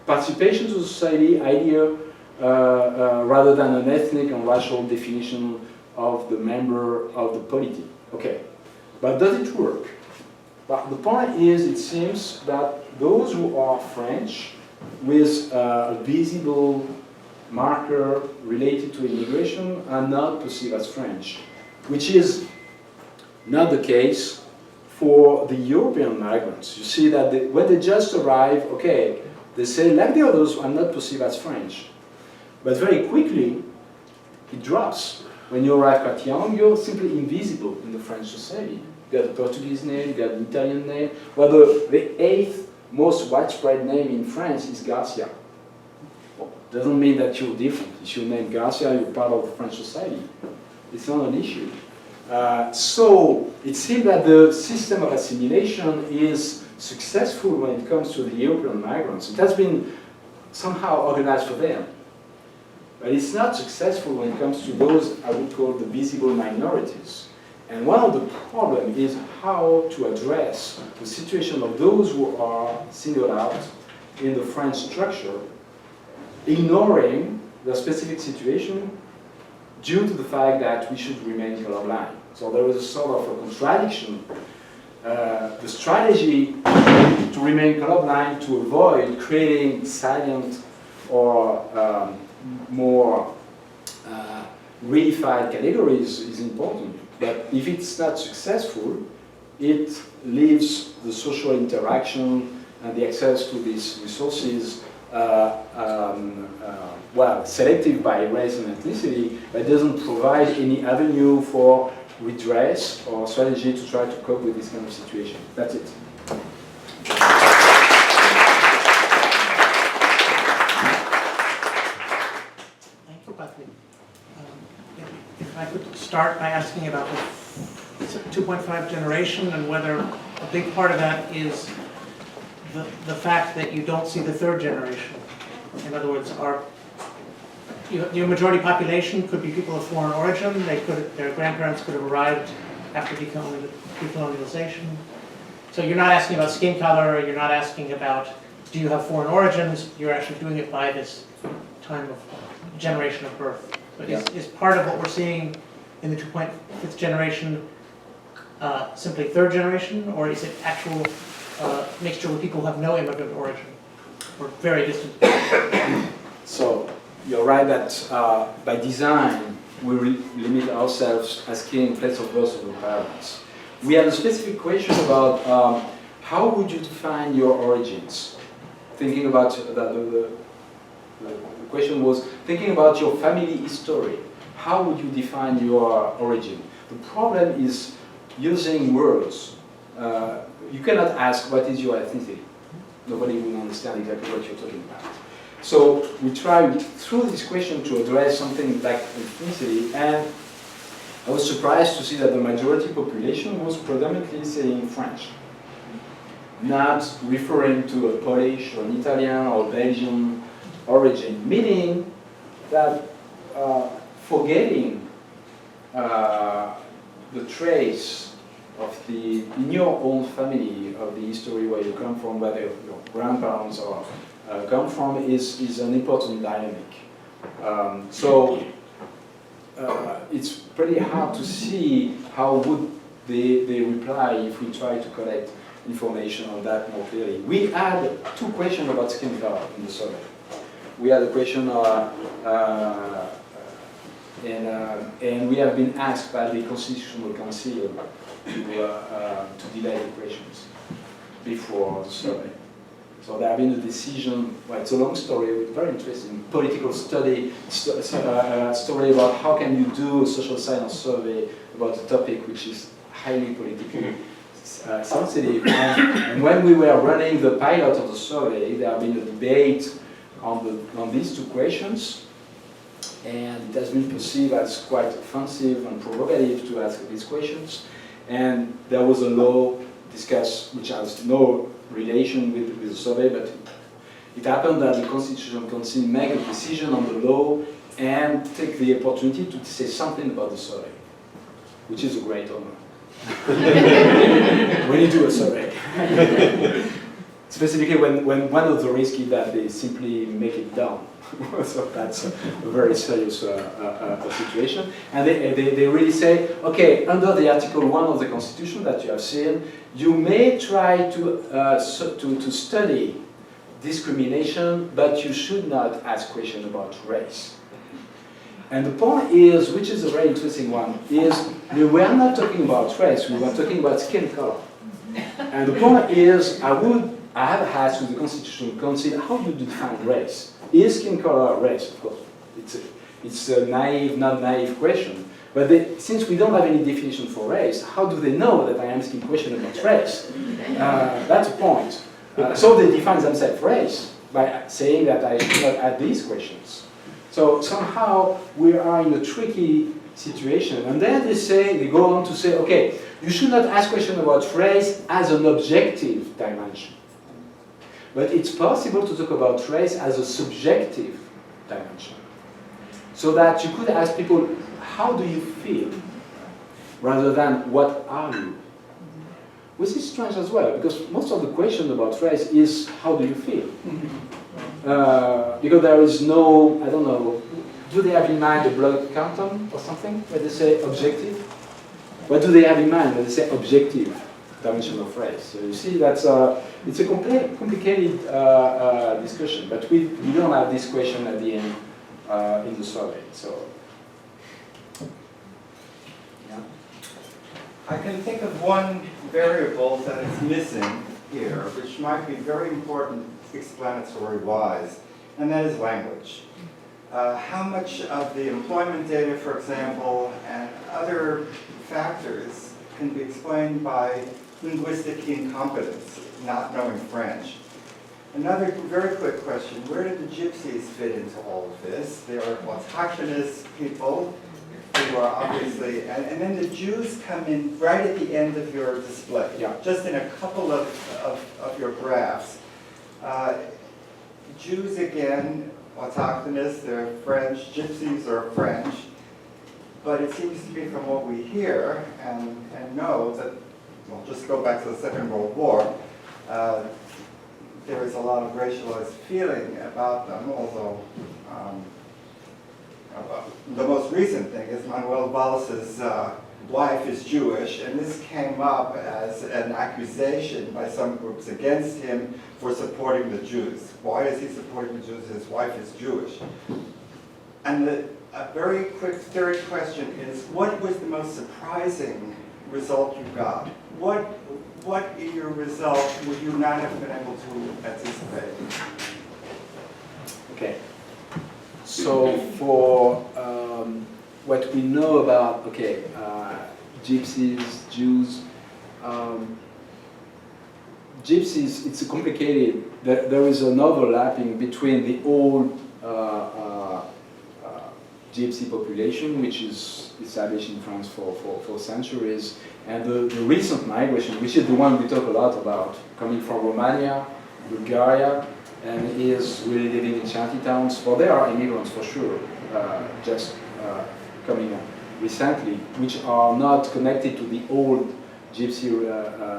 participation to society idea rather than an ethnic and racial definition of the member of the polity. Okay, but does it work? Well, the point is, it seems that those who are French with a visible marker related to immigration are not perceived as French, which is not the case for the European migrants. You see that when they just arrive, okay, they say, like the others, I'm not perceived as French. But very quickly, it drops. When you arrive quite young, you're simply invisible in the French society. You got a Portuguese name, you got an Italian name. Well, the 8th most widespread name in France is Garcia. Well, doesn't mean that you're different. If you name Garcia, you're part of the French society. It's not an issue. So it seems that the system of assimilation is successful when it comes to the European migrants. It has been somehow organized for them. But it's not successful when it comes to those I would call the visible minorities. And one of the problems is how to address the situation of those who are singled out in the French structure, ignoring the specific situation due to the fact that we should remain colorblind. So there is a sort of a contradiction. The strategy to remain colorblind to avoid creating silent or more reified categories is important. But if it's not successful, it leaves the social interaction and the access to these resources well, selective by race and ethnicity, but doesn't provide any avenue for redress or strategy to try to cope with this kind of situation. That's it. Thank you, Patrick. If I could start by asking about the 2.5 generation and whether a big part of that is the fact that you don't see the third generation. In other words, your majority population could be people of foreign origin. Their grandparents could have arrived after decolonialization. So you're not asking about skin color. You're not asking about do you have foreign origins. You're actually doing it by this time of generation of birth. But is part of what we're seeing in the 2.5th generation simply third generation, or is it actual mixture with people who have no immigrant origin or very distant? So you're right that by design we limit ourselves asking place of birth of the parents. We have a specific question about how would you define your origins? Thinking about the question was thinking about your family history. How would you define your origin? The problem is using words. You cannot ask what is your ethnicity. Nobody will understand exactly what you're talking about. So we tried through this question to address something like ethnicity, and I was surprised to see that the majority population was predominantly saying French, not referring to a Polish or an Italian or Belgian origin, meaning that forgetting the trace of in your own family of the history where you come from, where your grandparents or come from, is an important dynamic. So it's pretty hard to see how would they reply if we try to collect information on that more clearly. We had 2 questions about skin color in the survey. We had a question and we have been asked by the Constitutional Council to delay the questions before the survey. So there have been a decision, well, it's a long story, very interesting political story about how can you do a social science survey about a topic which is highly politically sensitive. And when we were running the pilot of the survey, there have been a debate on these 2 questions, and it has been perceived as quite offensive and provocative to ask these questions. And there was a law discussed which has no relation with the survey, but it happened that the Constitutional Council make a decision on the law and take the opportunity to say something about the survey, which is a great honor when you do a survey. Specifically when one of the risks is that they simply make it down. So that's a very serious situation. And they really say, okay, under the Article 1 of the Constitution that you have seen, you may try to study discrimination, but you should not ask questions about race. And the point is, which is a very interesting one, is we were not talking about race, we were talking about skin color. And the point is, I have asked with the Constitutional Council, how do you define race? Is skin color race? Of course, it's a naive, not naive question. But since we don't have any definition for race, how do they know that I am asking a question about race? That's the point. So they define themselves race by saying that I should not add these questions. So somehow we are in a tricky situation. And then they go on to say, okay, you should not ask questions about race as an objective dimension. But it's possible to talk about race as a subjective dimension. So that you could ask people, how do you feel? Rather than, what are you? Which is strange as well, because most of the question about race is, how do you feel? Because there is no, I don't know, do they have in mind a blood quantum or something, where they say objective? What do they have in mind when they say objective dimension of race? So you see, that's it's a complicated discussion, but we don't have this question at the end in the survey. So, yeah. I can think of one variable that is missing here, which might be very important explanatory-wise, and that is language. How much of the employment data, for example, and other factors can be explained by linguistic incompetence, not knowing French? Another very quick question, where did the gypsies fit into all of this? They are autochthonous people who are obviously, and then the Jews come in right at the end of your display, just in a couple of your graphs. Jews again, autochthonous, they're French, gypsies are French, but it seems to be from what we hear and know that, well, just go back to the Second World War, there is a lot of racialized feeling about them, although the most recent thing is Manuel Valls' wife is Jewish, and this came up as an accusation by some groups against him for supporting the Jews. Why is he supporting the Jews? His wife is Jewish. And a very quick third question is, what was the most surprising result you got? What in your result would you not have been able to anticipate? Okay. So for what we know about, gypsies, Jews, gypsies, it's complicated. There is an overlapping between the old gypsy population, which is established in France for centuries, and the recent migration, which is the one we talk a lot about, coming from Romania, Bulgaria, and is really living in shanty towns. Well, there are immigrants for sure, just coming up recently, which are not connected to the old gypsy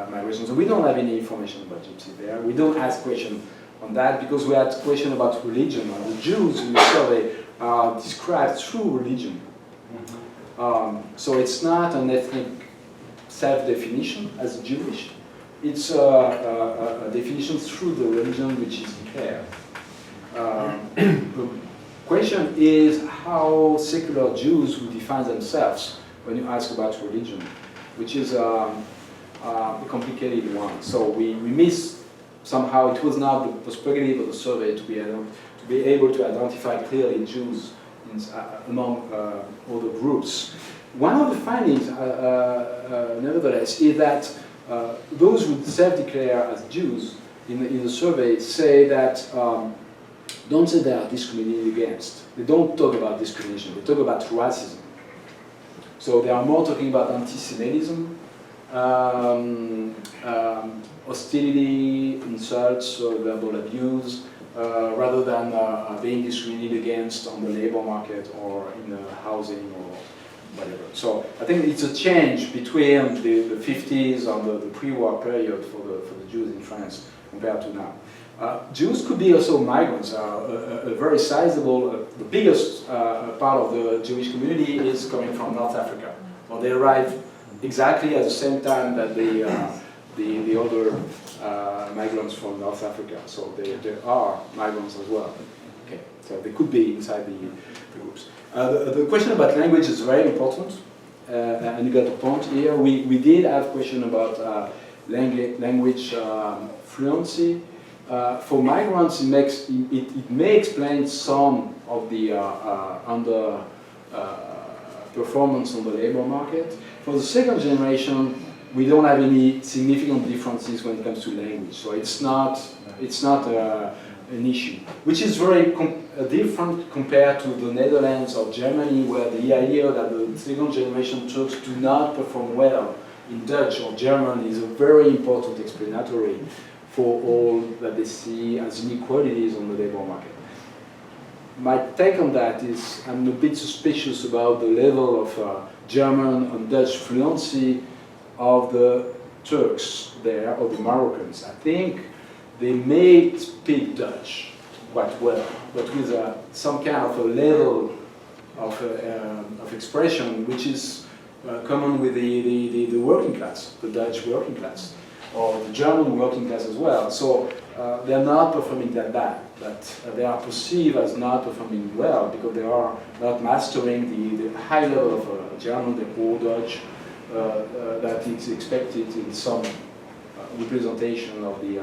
migration. So we don't have any information about gypsy there. We don't ask questions on that because we had question about religion. And the Jews in the survey are described through religion. So it's not an ethnic self-definition as Jewish. It's a definition through the religion which is declared. The question is how secular Jews would define themselves when you ask about religion, which is a complicated one. So we miss somehow, it was not the perspective of the survey to be able to identify clearly Jews among other groups. One of the findings, nevertheless, is that those who self-declare as Jews in the survey say that, don't say they are discriminated against. They don't talk about discrimination, they talk about racism. So they are more talking about anti-Semitism, hostility, insults, verbal abuse, rather than being discriminated against on the labor market or in housing or whatever. So I think it's a change between the 50s and the pre-war period for the Jews in France compared to now. Jews could be also migrants. A very sizable, the biggest part of the Jewish community is coming from North Africa. Well, they arrived exactly at the same time that the other migrants from North Africa. So there are migrants as well. Okay, so they could be inside the groups. The question about language is very important, and you got the point here. We did have a question about language fluency. For migrants, it may explain some of the under performance on the labor market. For the second generation, we don't have any significant differences when it comes to language, so it's not an issue, which is very different compared to the Netherlands or Germany, where the idea that the second generation Turks do not perform well in Dutch or German is a very important explanatory for all that they see as inequalities on the labor market. My take on that is I'm a bit suspicious about the level of German and Dutch fluency of the Turks there, or the Moroccans. I think they may speak Dutch quite well, but with some kind of a level of expression which is common with the working class, the Dutch working class, or the German working class as well. So they're not performing that bad, but they are perceived as not performing well because they are not mastering the high level of German, the Old Dutch, that is expected in some representation of the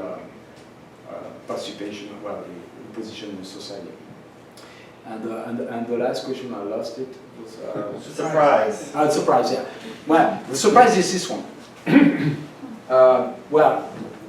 participation, well, the position in society. And the last question, I lost it. Was, Surprise. Surprise, yeah. Well, the surprise is this one. Well,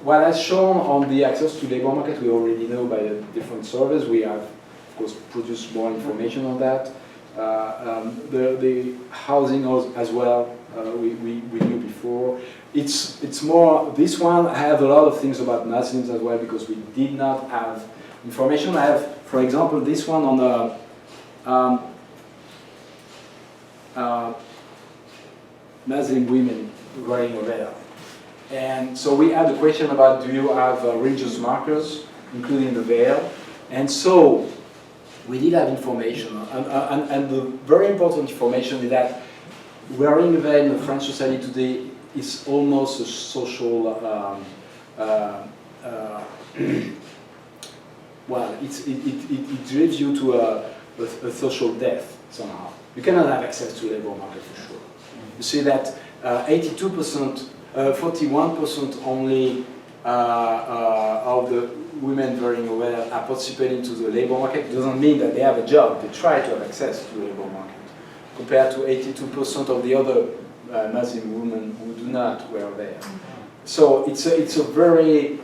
what has shown on the access to labor market, we already know by the different surveys. We have, of course, produced more information on that. The housing as well, we knew before. It's more, this one, I have a lot of things about Muslims as well because we did not have information. I have, for example, this one on Muslim women wearing a veil. And so we had a question about, do you have religious markers, including the veil? And so we did have information. And the very important information is that wearing a veil in the French society today is almost a social, well, it drives you to a social death somehow. You cannot have access to labor market for sure. You see that 82%, 41% only of the women wearing a veil are participating to the labor market. It doesn't mean that they have a job. They try to have access to the labor market, compared to 82% of the other Muslim women who do not wear a veil. So it's a very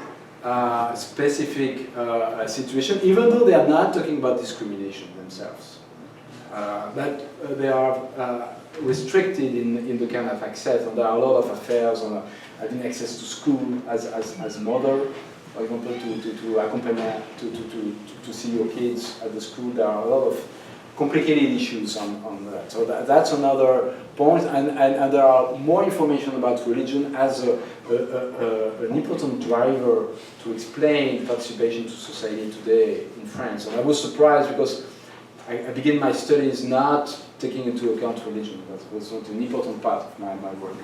specific situation, even though they are not talking about discrimination themselves. But they are restricted in the kind of access, and there are a lot of affairs on having access to school as mother, for example, to accompany, to see your kids at the school. There are a lot of complicated issues on that. So that's another point, and there are more information about religion as an important driver to explain participation to society today in France. And I was surprised because I began my studies not taking into account religion. That was not an important part of my work.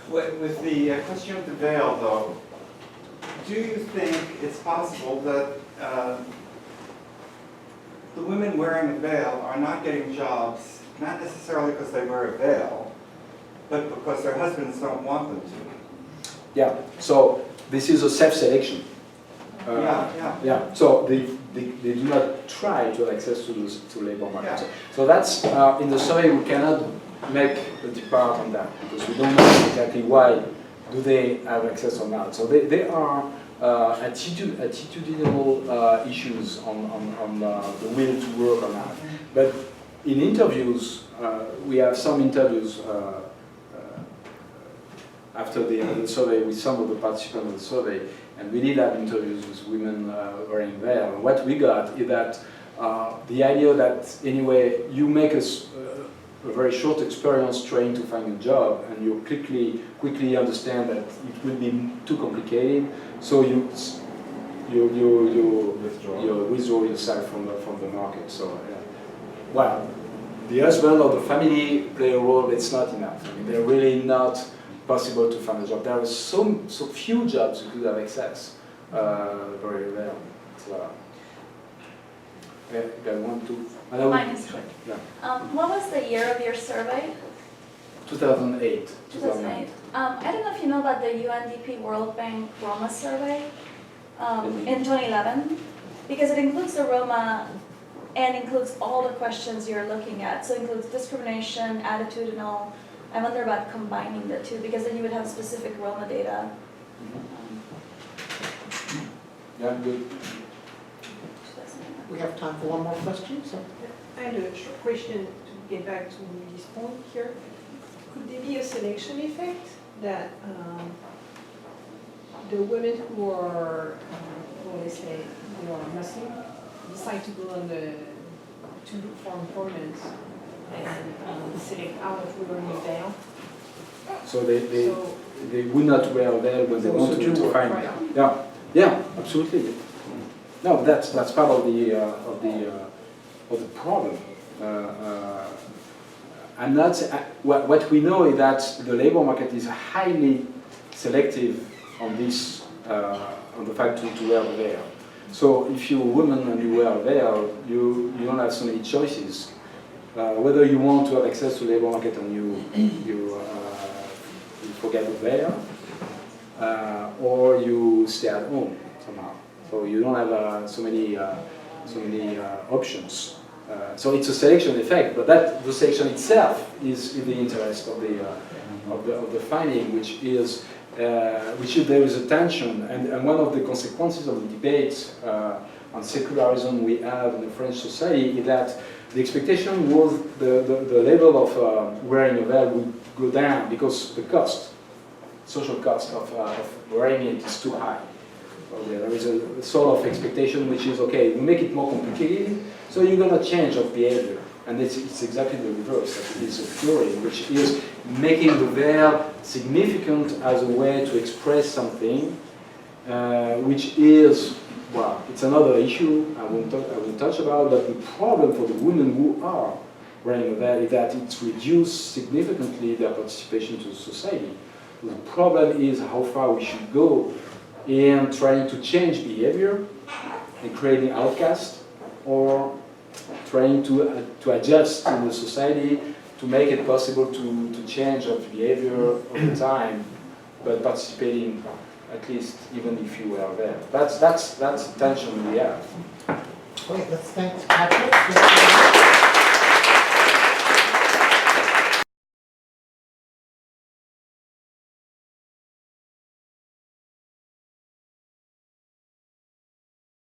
With the question of the veil, though, do you think it's possible that the women wearing a veil are not getting jobs, not necessarily because they wear a veil, but because their husbands don't want them to? Yeah, so this is a self-selection. Yeah, so they do not try to have access to labor market. Yeah. So that's, in the survey we cannot make a depart on that, because we don't know exactly why do they have access or not. So they are attitudinal issues on the will to work or not. But in interviews, we have some interviews after the survey with some of the participants of the survey, and we did have interviews with women wearing veil. And what we got is that the idea that anyway you make a very short experience trying to find a job, and you quickly understand that it will be too complicated, so you withdraw yourself from the market. So well, the husband or the family play a role. It's not enough. I mean, they're really not possible to find a job. There are so few jobs you could have access. Very rare. So, I want to. Mine is quick. Yeah. What was the year of your survey? 2008. 2008. I don't know if you know about the UNDP World Bank Roma survey in 2011, because it includes the Roma and includes all the questions you're looking at. So it includes discrimination, attitudinal. I wonder about combining the two, because then you would have specific Roma data. Yeah, good. We have time for one more question. So. I had a short question to get back to this point here. Could there be a selection effect that the women who are, let's say, who are Muslim, decide to go on to look for employment and select out of wearing a veil? So they would not wear a veil when they want to find. Right. Yeah, absolutely. No, that's part of the problem. I'm not. What we know is that the labor market is highly selective on this, on the fact to wear a veil. So if you're a woman and you wear a veil, you don't have so many choices. Whether you want to have access to labor market and you forget the veil, or you stay at home somehow. So you don't have so many options. So it's a selection effect, but the selection itself is in the interest of the finding, which is there is a tension, and one of the consequences of the debates on secularism we have in the French society is that the expectation was the level of wearing a veil would go down because the social cost of wearing it is too high. So there is a sort of expectation which is, okay, we make it more complicated, so you're going to change of behavior. And it's exactly the reverse. It's a theory which is making the veil significant as a way to express something, which is, well, it's another issue I won't touch about, but the problem for the women who are wearing a veil is that it's reduced significantly their participation to society. The problem is how far we should go in trying to change behavior and creating outcasts, or trying to adjust in the society to make it possible to change of behavior over time, but participating at least even if you were there. That's the tension we have. Okay, let's thank Patrick.